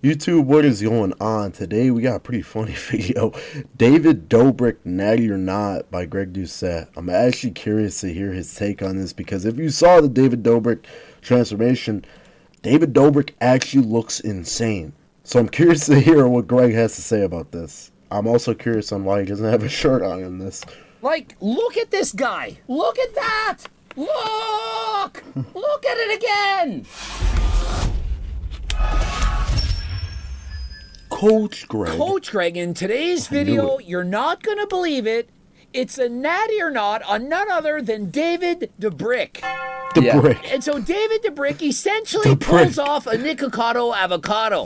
YouTube, what is going on? Today we got a pretty funny video. David Dobrik, Natty or Not by Greg Doucette. I'm actually curious to hear his take on this because if you saw the David Dobrik transformation, David Dobrik actually looks insane. So I'm curious to hear what Greg has to say about this. I'm also curious on why he doesn't have a shirt on in this. Like, look at this guy. Look at that. Look. Look at it again. Coach Greg. Coach Greg, in today's video, you're not going to believe it. It's a Natty or Not on none other than David Dobrik. Dobrik. And so David Dobrik essentially pulls off a Nikocado avocado.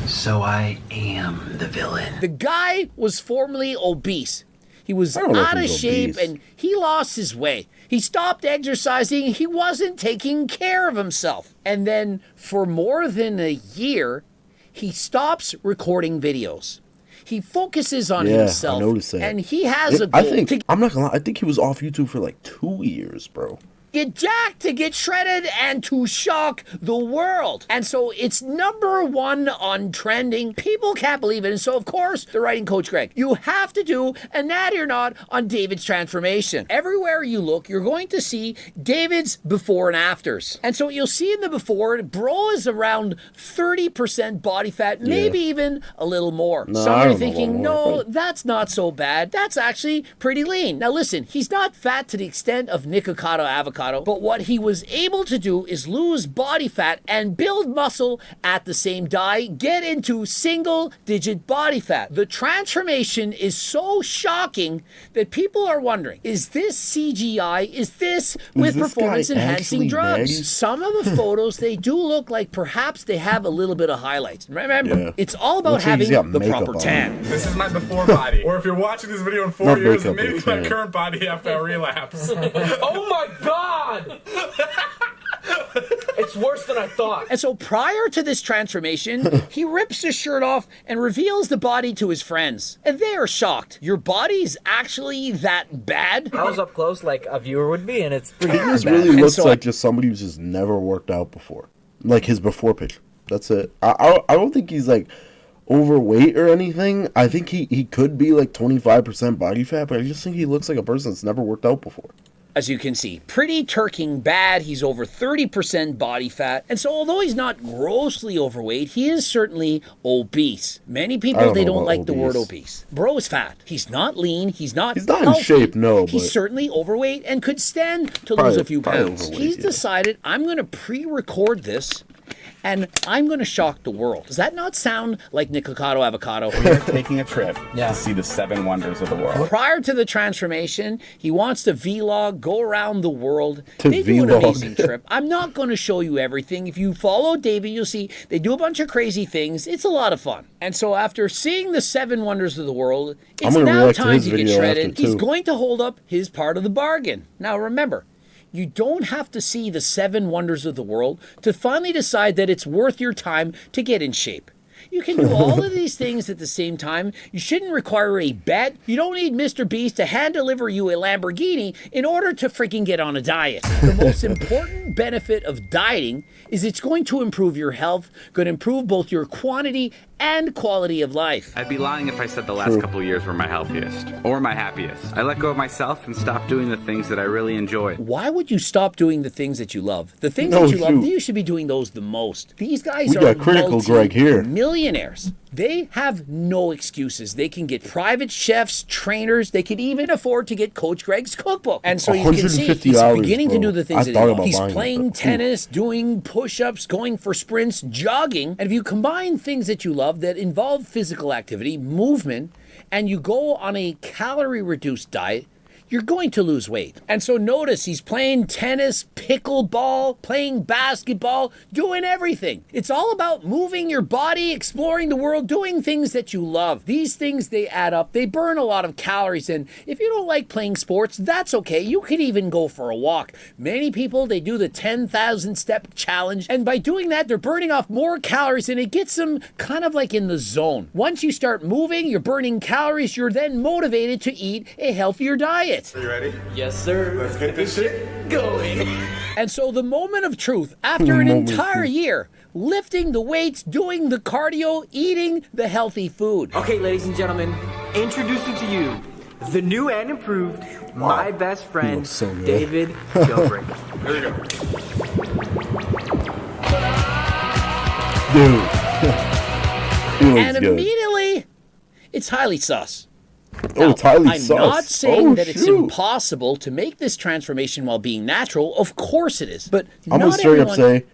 So I am the villain. The guy was formerly obese. He was out of shape and he lost his way. He stopped exercising. He wasn't taking care of himself. And then for more than a year, he stops recording videos. He focuses on himself. I noticed that. And he has a goal. I'm not gonna lie, I think he was off YouTube for like 2 years, bro. Get jacked, to get shredded, and to shock the world. And so it's #1 on trending. People can't believe it. And so, of course, they're writing Coach Greg, you have to do a Natty or Not on David's transformation. Everywhere you look, you're going to see David's before and afters. And so what you'll see in the before, bro is around 30% body fat, maybe even a little more. No, Some are thinking, no, that's not so bad. That's actually pretty lean. Now listen, he's not fat to the extent of Nikocado avocado, but what he was able to do is lose body fat and build muscle at the same time, get into single-digit body fat. The transformation is so shocking that people are wondering, is this CGI? Is this with performance-enhancing drugs? Some of the photos, they do look like perhaps they have a little bit of highlights. Remember, it's all about having the proper tan. This is my before body. Or if you're watching this video in 4 years, maybe my current body after a relapse. Oh my God! It's worse than I thought. And so prior to this transformation, he rips his shirt off and reveals the body to his friends. And they are shocked. Your body's actually that bad? I was up close like a viewer would be, and it's pretty bad. This really looks like just somebody who's just never worked out before. Like his before picture. That's it. I don't think he's like overweight or anything. I think he could be like 25% body fat, but I just think he looks like a person that's never worked out before. As you can see, pretty turking bad. He's over 30% body fat. And so although he's not grossly overweight, he is certainly obese. Many people, they don't like the word obese. Bro is fat. He's not lean. He's not healthy. In shape, no. But he's certainly overweight and could stand to lose a few pounds. He's decided, I'm going to pre-record this and I'm going to shock the world. Does that not sound like Nikocado avocado? We are taking a trip to see the 7 wonders of the world. Prior to the transformation, he wants to vlog, go around the world. They do an amazing trip. I'm not going to show you everything. If you follow David, you'll see they do a bunch of crazy things. It's a lot of fun. And so after seeing the 7 wonders of the world, it's now time to get shredded. He's going to hold up his part of the bargain. Now remember, you don't have to see the 7 wonders of the world to finally decide that it's worth your time to get in shape. You can do all of these things at the same time. You shouldn't require a bet. You don't need Mr. Beast to hand deliver you a Lamborghini in order to freaking get on a diet. The most important benefit of dieting is it's going to improve your health, going to improve both your quantity and quality of life. I'd be lying if I said the last couple of years were my healthiest or my happiest. I let go of myself and stopped doing the things that I really enjoy. Why would you stop doing the things that you love? The things that you love, you should be doing those the most. These guys are critical Greg here. Millionaires. They have no excuses. They can get private chefs, trainers. They can even afford to get Coach Greg's cookbook. And so you can see he's beginning to do the things that he loves. He's playing tennis, doing push-ups, going for sprints, jogging. And if you combine things that you love that involve physical activity, movement, and you go on a calorie-reduced diet, you're going to lose weight. And so notice he's playing tennis, pickleball, playing basketball, doing everything. It's all about moving your body, exploring the world, doing things that you love. These things, they add up. They burn a lot of calories. And if you don't like playing sports, that's okay. You could even go for a walk. Many people, they do the 10,000 step challenge. And by doing that, they're burning off more calories and it gets them kind of like in the zone. Once you start moving, you're burning calories. You're then motivated to eat a healthier diet. Are you ready? Yes, sir. Let's get this shit going. And so the moment of truth, after an entire year, lifting the weights, doing the cardio, eating the healthy food. Okay, ladies and gentlemen, introducing to you the new and improved, my best friend, so David Dobrik. There you go. Dude. He looks And good. immediately, it's highly sus. Oh, it's highly sus. I'm not saying that it's shoot. impossible to make this transformation while being natural. Of course it is. But I'm not gonna straight up everyone... say,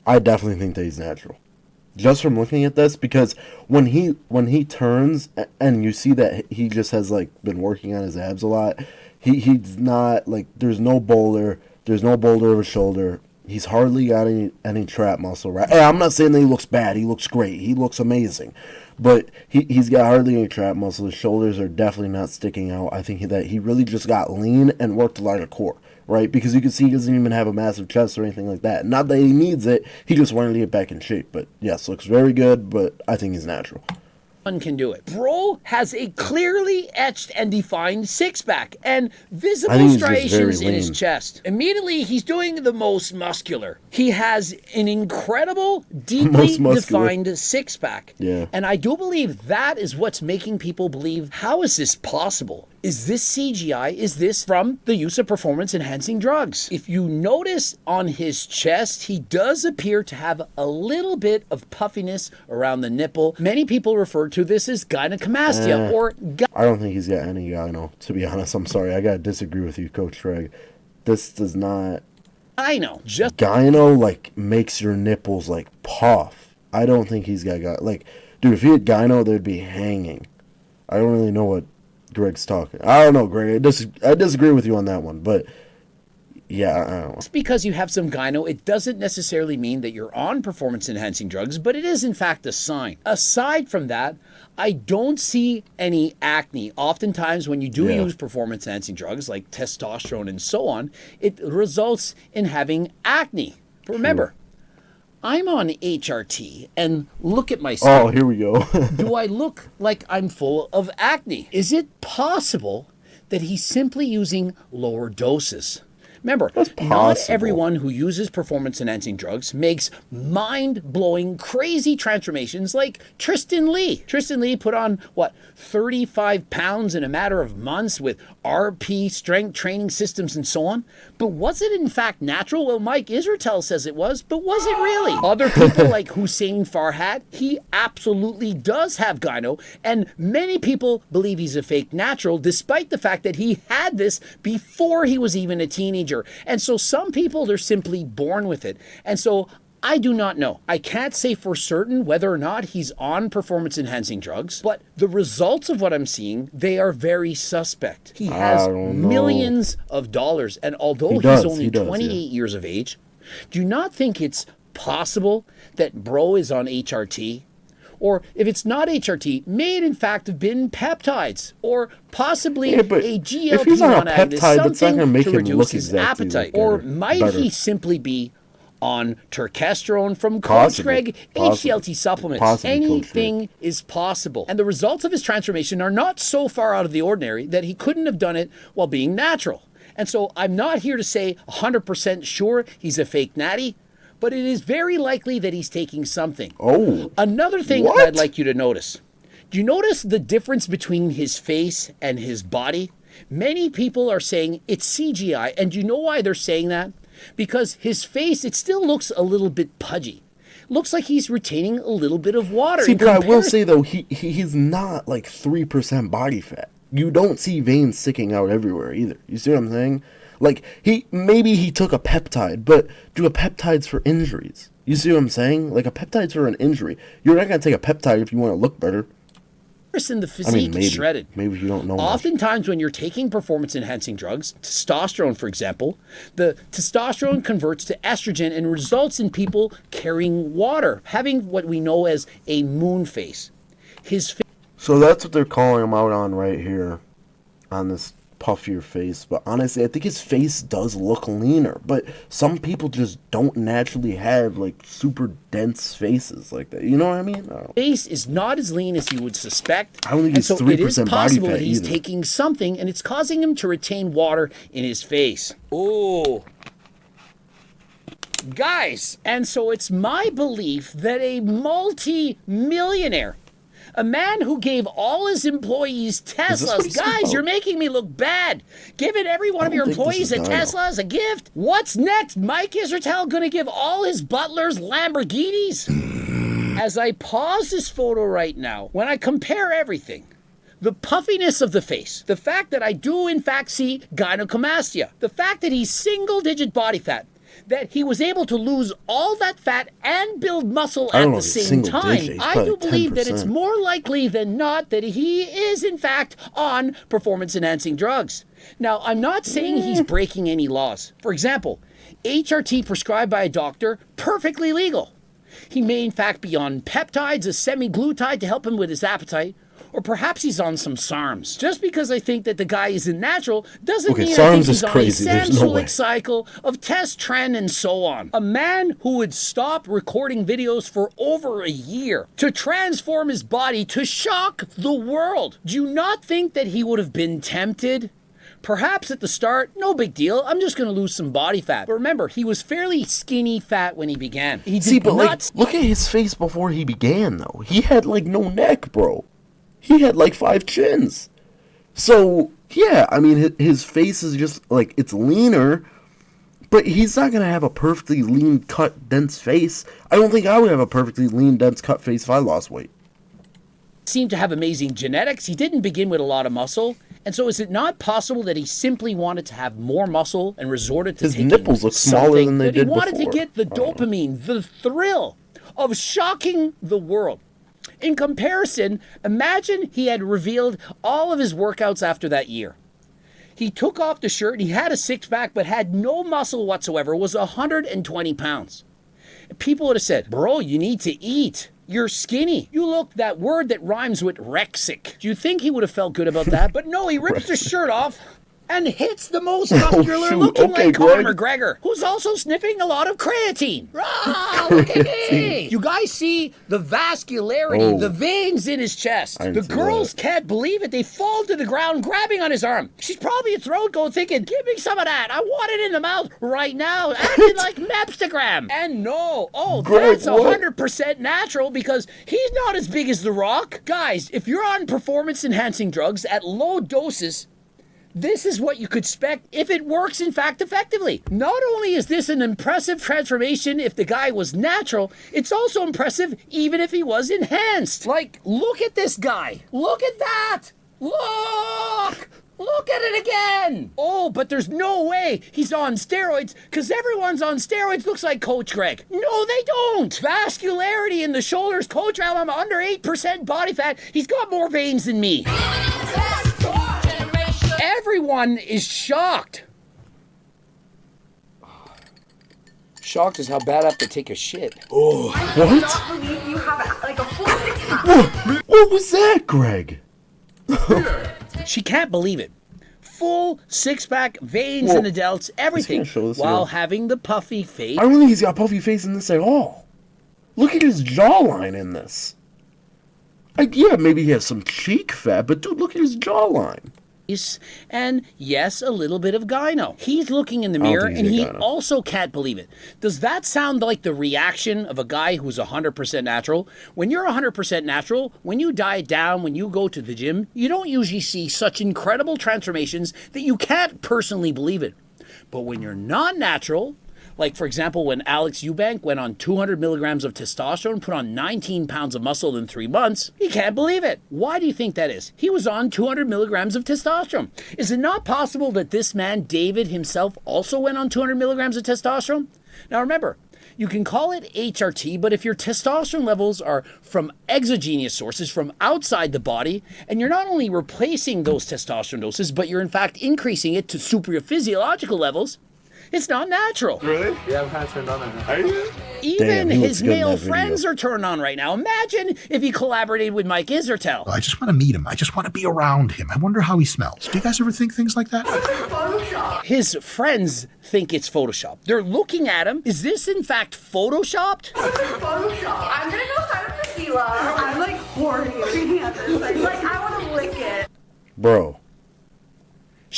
I definitely think that he's natural. Just from looking at this, because when he turns and you see that he just has like been working on his abs a lot, he's not like there's no boulder of his shoulder. He's hardly got any trap muscle, right? Hey, I'm not saying that he looks bad. He looks great. He looks amazing. But he's got hardly any trap muscle. His shoulders are definitely not sticking out. I think that he really just got lean and worked a lot of core, right? Because you can see he doesn't even have a massive chest or anything like that. Not that he needs it. He just wanted to get back in shape. But yes, looks very good, but I think he's natural. Can do it. Bro has a clearly etched and defined six-pack and visible striations in his chest. Immediately, he's doing the most muscular. He has an incredible, deeply defined six-pack. Yeah. And I do believe that is what's making people believe, how is this possible? Is this CGI? Is this from the use of performance-enhancing drugs? If you notice on his chest, he does appear to have a little bit of puffiness around the nipple. Many people refer to this as gynecomastia or... I don't think he's got any gyno, to be honest. I'm sorry. I got to disagree with you, Coach Treg. This does not... I know. Just gyno, like, makes your nipples, like, puff. I don't think he's got... Like, dude, if he had gyno, they'd be hanging. I don't really know what Greg's talking. I don't know, Greg. I disagree with you on that one, but yeah, I don't know. just because you have some gyno, it doesn't necessarily mean that you're on performance-enhancing drugs, but it is in fact a sign. Aside from that, I don't see any acne. Oftentimes when you do use performance-enhancing drugs like testosterone and so on, it results in having acne. But remember, I'm on HRT, and look at my skin. Oh, here we go. Do I look like I'm full of acne? Is it possible that he's simply using lower doses? Remember, not everyone who uses performance-enhancing drugs makes mind-blowing, crazy transformations like Tristan Lee. Tristan Lee put on, 35 pounds in a matter of months with RP, strength training systems, and so on? But was it in fact natural? Well, Mike Israetel says it was, but was it really? Other people like Hussein Farhat, he absolutely does have gyno, and many people believe he's a fake natural, despite the fact that he had this before he was even a teenager. And so some people, they're simply born with it. And so I do not know. I can't say for certain whether or not he's on performance-enhancing drugs, but the results of what I'm seeing, they are very suspect. He has millions of dollars, and although he's only 28 years of age, do you not think it's possible that bro is on HRT? Or if it's not HRT, may it in fact have been peptides, or possibly a GLP-1 agonist, something to reduce his appetite. Or might he simply be on turkesterone from Coach Greg, HCLT supplements? Anything is possible. And the results of his transformation are not so far out of the ordinary that he couldn't have done it while being natural. And so I'm not here to say 100% sure he's a fake natty, but it is very likely that he's taking something. Another thing that I'd like you to notice. Do you notice the difference between his face and his body? Many people are saying it's CGI, and do you know why they're saying that? Because his face, it still looks a little bit pudgy. Looks like he's retaining a little bit of water. See, but I will say, though, he's not like 3% body fat. You don't see veins sticking out everywhere either. You see what I'm saying? Like, maybe he took a peptide, but do a peptide's for injuries. You see what I'm saying? Like, a peptide's for an injury. You're not going to take a peptide if you want to look better. And the physique is shredded. Maybe you don't know. Oftentimes when you're taking performance-enhancing drugs, testosterone, for example, the testosterone converts to estrogen and results in people carrying water, having what we know as a moon face. So that's what they're calling him out on right here, on this puffier face. But honestly, I think his face does look leaner, but some people just don't naturally have like super dense faces like that. You know what I mean? Face is not as lean as you would suspect. I don't think he's 3% body fat. It is possible that he's taking something and it's causing him to retain water in his face. guys. And so it's my belief that a multi-millionaire, a man who gave all his employees Teslas. Guys, you're making me look bad. Giving every one of your employees a Tesla as a gift? What's next? Mike Israetel gonna give all his butlers Lamborghinis? As I pause this photo right now, when I compare everything, the puffiness of the face, the fact that I do in fact see gynecomastia, the fact that he's single-digit body fat, that he was able to lose all that fat and build muscle at the same time, I do believe that it's more likely than not that he is in fact on performance-enhancing drugs. Now, I'm not saying he's breaking any laws. For example, HRT prescribed by a doctor, perfectly legal. He may in fact be on peptides, a semi-glutide to help him with his appetite, or perhaps he's on some SARMs. Just because I think that the guy isn't natural doesn't mean I think he's on a Samsolic cycle of test, trend, and so on. A man who would stop recording videos for over a year to transform his body to shock the world. Do you not think that he would have been tempted? Perhaps at the start, no big deal, I'm just going to lose some body fat. But remember, he was fairly skinny fat when he began. Look at his face before he began, though. He had, like, no neck, bro. He had, like, 5 chins. So, yeah, I mean, his face is just, like, it's leaner, but he's not going to have a perfectly lean, cut, dense face. I don't think I would have a perfectly lean, dense, cut face if I lost weight. Seemed to have amazing genetics. He didn't begin with a lot of muscle. And so is it not possible that he simply wanted to have more muscle and resorted to his nipples look smaller than they did before? He wanted to get the dopamine, the thrill of shocking the world. In comparison, imagine he had revealed all of his workouts after that year. He took off the shirt, he had a six-pack, but had no muscle whatsoever, was 120 pounds. People would have said, bro, you need to eat. You're skinny. You look that word that rhymes with rexic. Do you think he would have felt good about that? But no, he rips his shirt off and hits the most muscular looking like Conor McGregor, who's also sniffing a lot of creatine. Look at me. You guys see the vascularity, the veins in his chest. The girls can't believe it. They fall to the ground grabbing on his arm. She's probably a throat goat thinking, give me some of that. I want it in the mouth right now. Acting like Mapstagram. And no, that's 100% natural because he's not as big as The Rock. Guys, if you're on performance-enhancing drugs at low doses, this is what you could expect if it works, in fact, effectively. Not only is this an impressive transformation if the guy was natural, it's also impressive even if he was enhanced. Like, look at this guy. Look at that. Look! Look at it again! Oh, but there's no way he's on steroids, because everyone's on steroids looks like Coach Greg. No, they don't! Vascularity in the shoulders. Coach, I'm under 8% body fat. He's got more veins than me. Everyone is shocked. Shocked is how bad I have to take a shit. Oh, I cannot believe you have like a full six-pack. What was that, Greg? She can't believe it. Full six-pack, veins in the delts, everything, while having the puffy face. I don't think he's got puffy face in this at all. Look at his jawline in this. Yeah, maybe he has some cheek fat, but dude, look at his jawline. And yes, a little bit of gyno. He's looking in the mirror and he also can't believe it. Does that sound like the reaction of a guy who's 100% natural? When you're 100% natural, when you diet down, when you go to the gym, you don't usually see such incredible transformations that you can't personally believe it. But when you're not natural, like, for example, when Alex Eubank went on 200 milligrams of testosterone, put on 19 pounds of muscle in 3 months, he can't believe it. Why do you think that is? He was on 200 milligrams of testosterone. Is it not possible that this man, David himself, also went on 200 milligrams of testosterone? Now remember, you can call it HRT, but if your testosterone levels are from exogenous sources, from outside the body, and you're not only replacing those testosterone doses, but you're in fact increasing it to superior physiological levels, it's not natural. Really? Yeah, I'm kind of turned on right now. Are you? Even his male friends are turned on right now. Imagine if he collaborated with Mike Israetel. Well, I just want to meet him. I just want to be around him. I wonder how he smells. Do you guys ever think things like that? Photoshop. His friends think it's Photoshop. They're looking at him. Is this in fact Photoshopped? Photoshop. I'm gonna go sign up for Sela. I'm like horny looking at this. Like I want to lick it. Bro.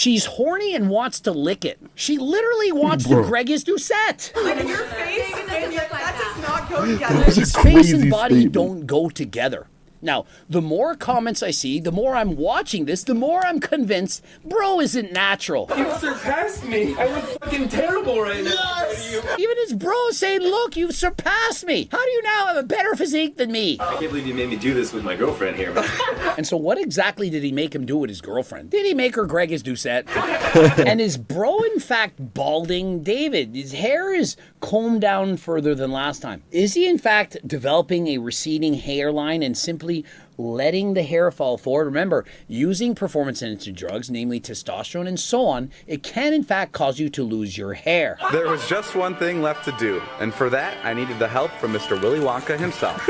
She's horny and wants to lick it. She literally wants to Greg his Doucette. Like your face and that does not go together. His face and body don't go together. Now, the more comments I see, the more I'm watching this, the more I'm convinced bro isn't natural. You surpassed me. I look fucking terrible right now. Yes! Even his bro is saying, look, you've surpassed me. How do you now have a better physique than me? I can't believe you made me do this with my girlfriend here. And so what exactly did he make him do with his girlfriend? Did he make her Greg his Doucette? And is bro in fact balding? David, his hair is combed down further than last time. Is he in fact developing a receding hairline and simply letting the hair fall forward? Remember, using performance-enhancing drugs, namely testosterone and so on, it can in fact cause you to lose your hair. There was just one thing left to do, and for that, I needed the help from Mr. Willy Wonka himself.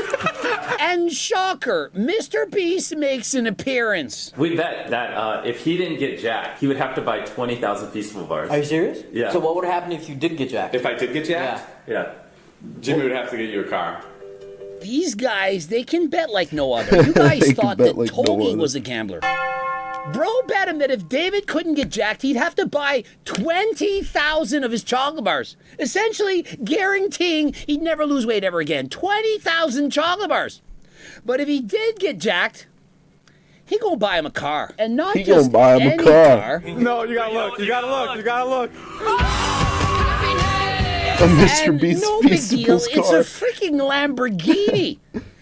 And shocker, Mr. Beast makes an appearance. We bet that if he didn't get jacked, he would have to buy 20,000 feasible bars. Are you serious? Yeah. So what would happen if you did get jacked? If I did get jacked? Yeah. Jimmy would have to get you a car. These guys, they can bet like no other. You guys thought that like Toby was a gambler. Bro bet him that if David couldn't get jacked, he'd have to buy 20,000 of his chocolate bars. Essentially guaranteeing he'd never lose weight ever again. 20,000 chocolate bars. But if he did get jacked, he gonna buy him a car. And not he just gonna buy him any a car. No, you gotta look, you gotta look, you gotta look. A Mr. Beast no big deal. car. It's a freaking Lamborghini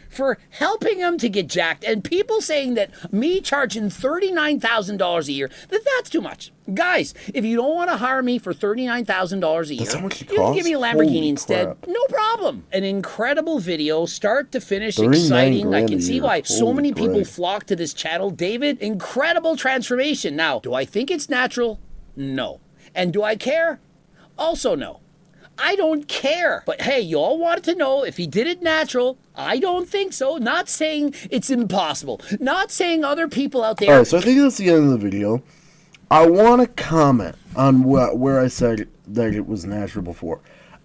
for helping him to get jacked. And people saying that me charging $39,000 a year, that's too much. Guys, if you don't want to hire me for $39,000 a year, you can give me a Lamborghini Holy instead. crap. No problem. An incredible video, start to finish, exciting. I can see why so many people flock to this channel. David, incredible transformation. Now, do I think it's natural? No. And do I care? Also no. I don't care. But hey, you all wanted to know if he did it natural. I don't think so. Not saying it's impossible. Not saying other people out there. Alright, so I think that's the end of the video. I want to comment on where I said that it was natural before.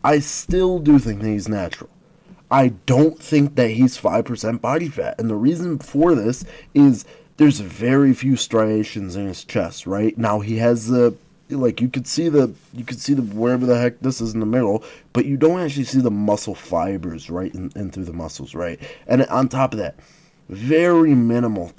I still do think that he's natural. I don't think that he's 5% body fat. And the reason for this is there's very few striations in his chest, right? Now he has the... Like you could see the wherever the heck this is in the middle, but you don't actually see the muscle fibers right in through the muscles, right? And on top of that, very minimal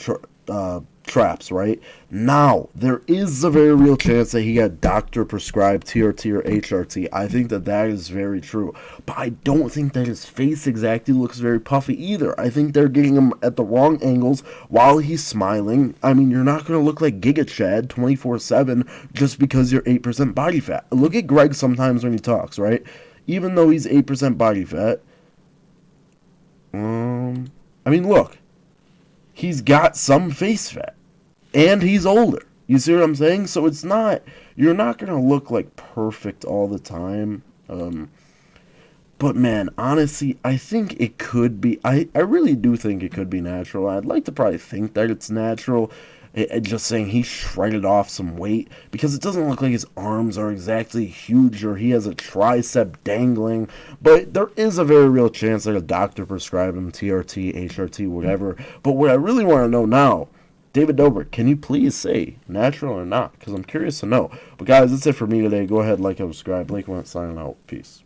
traps, right? Now there is a very real chance that he got doctor prescribed TRT or HRT. I think that is very true, but I don't think that his face exactly looks very puffy either. I think they're getting him at the wrong angles while he's smiling. I mean, you're not going to look like Giga Chad 24/7 just because you're 8% body fat. Look at Greg sometimes when he talks, right? Even though he's 8% body fat, I mean, look, he's got some face fat, and he's older. You see what I'm saying? So it's not, you're not going to look like perfect all the time. But man, honestly, I think it could be, I really do think it could be natural. I'd like to probably think that it's natural. Just saying he shredded off some weight, because it doesn't look like his arms are exactly huge or he has a tricep dangling, but there is a very real chance that a doctor prescribed him TRT, HRT, whatever. But what I really want to know now, David Dobrik, can you please say natural or not? Because I'm curious to know. But guys, that's it for me today. Go ahead, like and subscribe. Blakewendt signing out. Peace.